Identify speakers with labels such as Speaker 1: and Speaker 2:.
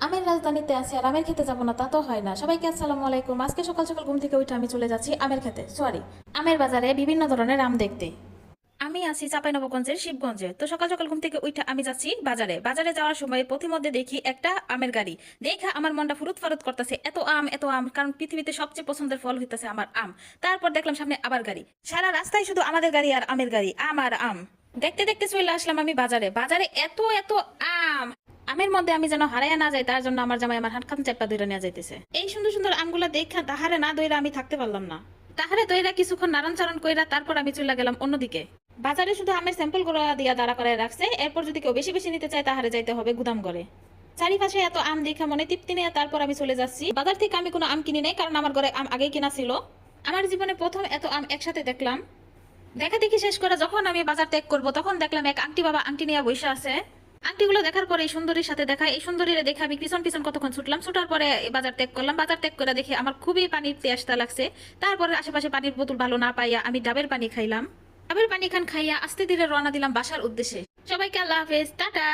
Speaker 1: আমের রাজধানীতে আছি আর আমের খেতে যাবো না তা তো হয় না। সবাইকে আসসালামু আলাইকুম। আজকে সকাল সকাল ঘুম থেকে উঠে আমি চলে যাচ্ছি আমের খেতে, সরি, আমের বাজারে বিভিন্ন ধরনের আম দেখতে। আমি আছি চাঁপাইনবাবগঞ্জের শিবগঞ্জে। তো সকাল সকাল ঘুম থেকে উঠে আমি যাচ্ছি বাজারে। বাজারে যাওয়ার সময় পথিমধ্যে দেখি একটা আমের গাড়ি। দেখা আমার মনটা ফুরুত ফারুত করতেছে, এত আম এত আম, কারণ পৃথিবীতে সবচেয়ে পছন্দের ফল হইতেছে আমার আম। তারপর দেখলাম সামনে আবার গাড়ি, সারা রাস্তায় শুধু আমাদের গাড়ি আর আমের গাড়ি, আম আর আম। দেখতে দেখতে চলে আসলাম আমি বাজারে। বাজারে এত এত আম, আমের মধ্যে আমি যেন হারাইয়া না যাই তার জন্য আমার জামাই আমার হাতখান চাপা দইরা নিয়ে যাইতেছে। এই সুন্দর সুন্দর আমগুলা দেখা তাহারে না দইরা আমি থাকতে পারলাম না। তাহারে দইরা কিছুক্ষণ নাড়ন চারণ কইরা তারপর আমি চলে গেলাম অন্যদিকে। বাজারে শুধু আমের স্যাম্পল গুলো দিয়া দাঁড়া করায় রাখছে, এরপর যদি কেউ বেশি বেশি নিতে চায় তাহারে যাইতে হবে গুদাম ঘরে। চারিপাশে এত আম দেখা মনে তৃপ্তি নিয়ে তারপর আমি চলে যাচ্ছি বাজার থেকে। আমি কোনো আম কিনি নাই, কারণ আমার ঘরে আম আগেই কিনা ছিল। আমার জীবনে প্রথম এত আম একসাথে দেখলাম। দেখা দেখি শেষ করে যখন আমি বাজার ত্যাগ করবো তখন দেখলাম এক আন্টি বাবা আংটি নিয়ে বসে আছে। আংটিগুলো দেখার পরে এই সুন্দরীর সাথে দেখা, এই সুন্দরীরে দেখে আমি পিছন পিছন কতক্ষণ ছুটলাম। ছুটার পরে বাজার ত্যাগ করলাম। বাজার ত্যাগ করে দেখে আমার খুবই পানির তেষ্টা লাগছে। তারপরে আশেপাশে পানির বোতল ভালো না পাইয়া আমি ডাবের পানি খাইলাম। ডাবের পানি খাইয়া আস্তে ধীরে রওনা দিলাম বাসার উদ্দেশ্যে। সবাইকে আল্লাহ হাফেজ, টাটা।